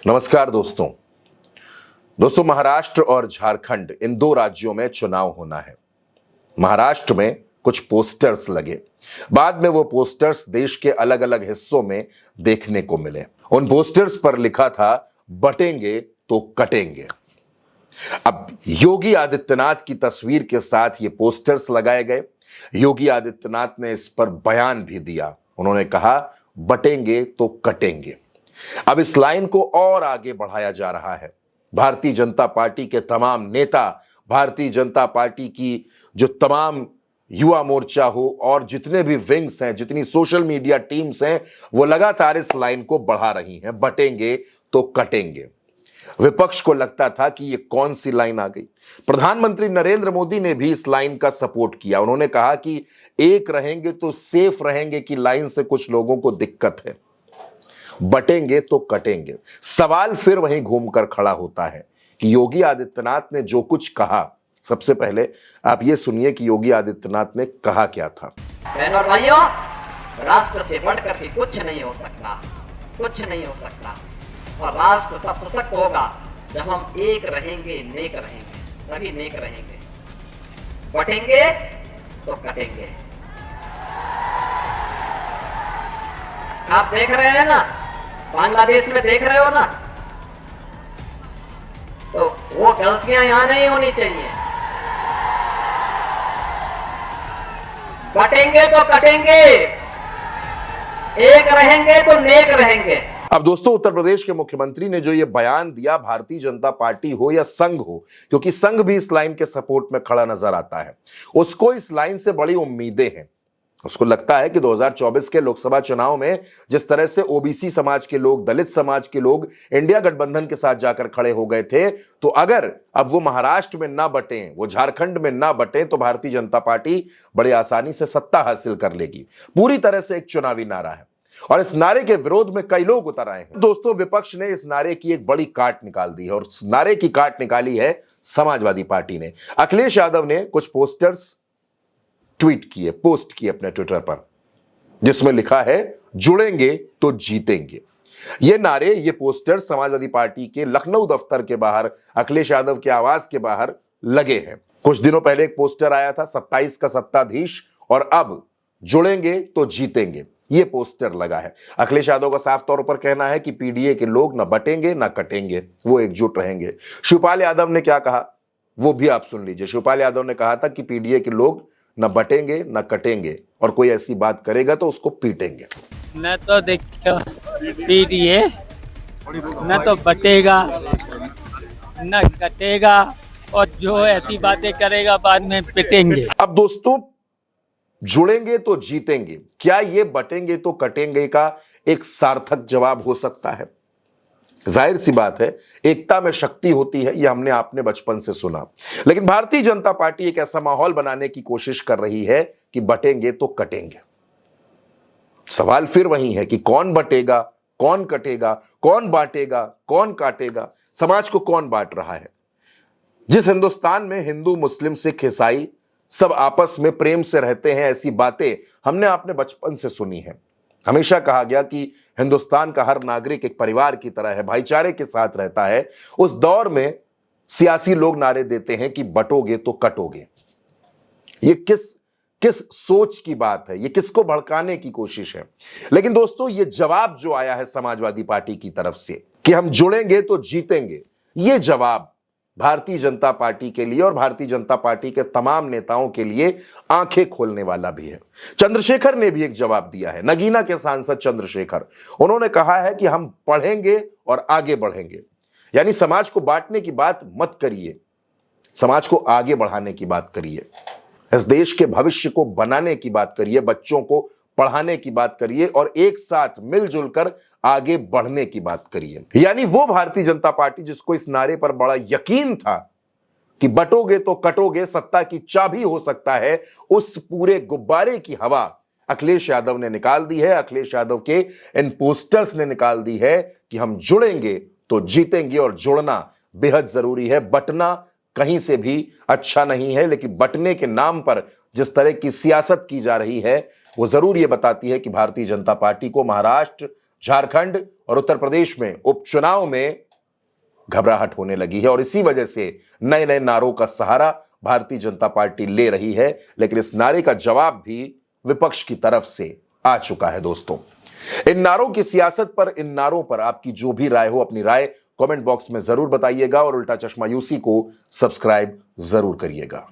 नमस्कार दोस्तों महाराष्ट्र और झारखंड इन दो राज्यों में चुनाव होना है। महाराष्ट्र में कुछ पोस्टर्स लगे, बाद में वो पोस्टर्स देश के अलग अलग हिस्सों में देखने को मिले। उन पोस्टर्स पर लिखा था बटेंगे तो कटेंगे। अब योगी आदित्यनाथ की तस्वीर के साथ ये पोस्टर्स लगाए गए। योगी आदित्यनाथ ने इस पर बयान भी दिया। उन्होंने कहा बटेंगे तो कटेंगे। अब इस लाइन को और आगे बढ़ाया जा रहा है। भारतीय जनता पार्टी के तमाम नेता, भारतीय जनता पार्टी की जो तमाम युवा मोर्चा हो और जितने भी विंग्स हैं, जितनी सोशल मीडिया टीम्स हैं, वो लगातार इस लाइन को बढ़ा रही हैं, बटेंगे तो कटेंगे। विपक्ष को लगता था कि ये कौन सी लाइन आ गई। प्रधानमंत्री नरेंद्र मोदी ने भी इस लाइन का सपोर्ट किया। उन्होंने कहा कि एक रहेंगे तो सेफ रहेंगे की लाइन से कुछ लोगों को दिक्कत है। बटेंगे तो कटेंगे। सवाल फिर वहीं घूमकर खड़ा होता है कि योगी आदित्यनाथ ने जो कुछ कहा, सबसे पहले आप ये सुनिए कि योगी आदित्यनाथ ने कहा क्या था। बहनों और भाइयों, राष्ट्र से बढ़कर के कुछ नहीं हो सकता, कुछ नहीं हो सकता। और राष्ट्र तब सशक्त होगा जब हम एक रहेंगे, नेक रहेंगे, तभी नेक रहेंगे। बटेंगे तो कटेंगे। आप देख रहे हैं ना, बांग्लादेश में देख रहे हो ना, तो वो गलतियां यहां नहीं होनी चाहिए। बटेंगे तो कटेंगे, एक रहेंगे तो नेक रहेंगे। अब दोस्तों, उत्तर प्रदेश के मुख्यमंत्री ने जो ये बयान दिया, भारतीय जनता पार्टी हो या संघ हो, क्योंकि संघ भी इस लाइन के सपोर्ट में खड़ा नजर आता है, उसको इस लाइन से बड़ी उम्मीदें हैं। उसको लगता है कि 2024 के लोकसभा चुनाव में जिस तरह से ओबीसी समाज के लोग, दलित समाज के लोग इंडिया गठबंधन के साथ जाकर खड़े हो गए थे, तो अगर अब वो महाराष्ट्र में ना बटे, वो झारखंड में ना बटे, तो भारतीय जनता पार्टी बड़ी आसानी से सत्ता हासिल कर लेगी। पूरी तरह से एक चुनावी नारा है और इस नारे के विरोध में कई लोग उतर आए हैं। दोस्तों, विपक्ष ने इस नारे की एक बड़ी काट निकाल दी है और उस नारे की काट निकाली है समाजवादी पार्टी ने। अखिलेश यादव ने कुछ पोस्टर्स ट्वीट किए, पोस्ट किए अपने ट्विटर पर, जिसमें लिखा है जुड़ेंगे तो जीतेंगे। ये नारे, ये पोस्टर समाजवादी पार्टी के लखनऊ दफ्तर के बाहर, अखिलेश यादव के आवास के बाहर लगे हैं। कुछ दिनों पहले एक पोस्टर आया था 27 का सत्ताधीश, और अब जुड़ेंगे तो जीतेंगे, ये पोस्टर लगा है। अखिलेश यादव का साफ तौर पर कहना है कि पीडीए के लोग ना बटेंगे ना कटेंगे, वो एकजुट रहेंगे। शिवपाल यादव ने क्या कहा वो भी आप सुन लीजिए। शिवपाल यादव ने कहा था कि पीडीए के लोग न बटेंगे न कटेंगे, और कोई ऐसी बात करेगा तो उसको पीटेंगे। न तो देखो पीडीए, न तो बटेगा न कटेगा, और जो ऐसी बातें करेगा बाद में पिटेंगे। अब दोस्तों, जुड़ेंगे तो जीतेंगे, क्या ये बटेंगे तो कटेंगे का एक सार्थक जवाब हो सकता है? जाहिर सी बात है, एकता में शक्ति होती है, यह हमने आपने बचपन से सुना। लेकिन भारतीय जनता पार्टी एक ऐसा माहौल बनाने की कोशिश कर रही है कि बटेंगे तो कटेंगे। सवाल फिर वही है कि कौन बटेगा, कौन कटेगा, कौन बांटेगा, कौन काटेगा, समाज को कौन बांट रहा है? जिस हिंदुस्तान में हिंदू, मुस्लिम, सिख, ईसाई सब आपस में प्रेम से रहते हैं, ऐसी बातें हमने आपने बचपन से सुनी है। हमेशा कहा गया कि हिंदुस्तान का हर नागरिक एक परिवार की तरह है, भाईचारे के साथ रहता है। उस दौर में सियासी लोग नारे देते हैं कि बटोगे तो कटोगे। ये किस सोच की बात है? ये किसको भड़काने की कोशिश है? लेकिन दोस्तों, ये जवाब जो आया है समाजवादी पार्टी की तरफ से कि हम जुड़ेंगे तो जीतेंगे, ये जवाब भारतीय जनता पार्टी के लिए और भारतीय जनता पार्टी के तमाम नेताओं के लिए आंखें खोलने वाला भी है। चंद्रशेखर ने भी एक जवाब दिया है, नगीना के सांसद चंद्रशेखर। उन्होंने कहा है कि हम पढ़ेंगे और आगे बढ़ेंगे। यानी समाज को बांटने की बात मत करिए, समाज को आगे बढ़ाने की बात करिए, इस देश के भविष्य को बनाने की बात करिए, बच्चों को पढ़ाने की बात करिए और एक साथ मिलजुल कर आगे बढ़ने की बात करिए। यानी वो भारतीय जनता पार्टी जिसको इस नारे पर बड़ा यकीन था कि बटोगे तो कटोगे, सत्ता की चाबी हो सकता है, उस पूरे गुब्बारे की हवा अखिलेश यादव ने निकाल दी है। अखिलेश यादव के इन पोस्टर्स ने निकाल दी है कि हम जुड़ेंगे तो जीतेंगे, और जुड़ना बेहद जरूरी है। बटना कहीं से भी अच्छा नहीं है, लेकिन बटने के नाम पर जिस तरह की सियासत की जा रही है, वो जरूर ये बताती है कि भारतीय जनता पार्टी को महाराष्ट्र, झारखंड और उत्तर प्रदेश में उपचुनाव में घबराहट होने लगी है और इसी वजह से नए नए नारों का सहारा भारतीय जनता पार्टी ले रही है। लेकिन इस नारे का जवाब भी विपक्ष की तरफ से आ चुका है। दोस्तों, इन नारों की सियासत पर, इन नारों पर आपकी जो भी राय हो, अपनी राय कमेंट बॉक्स में जरूर बताइएगा और उल्टा चश्मा यूसी को सब्सक्राइब जरूर करिएगा।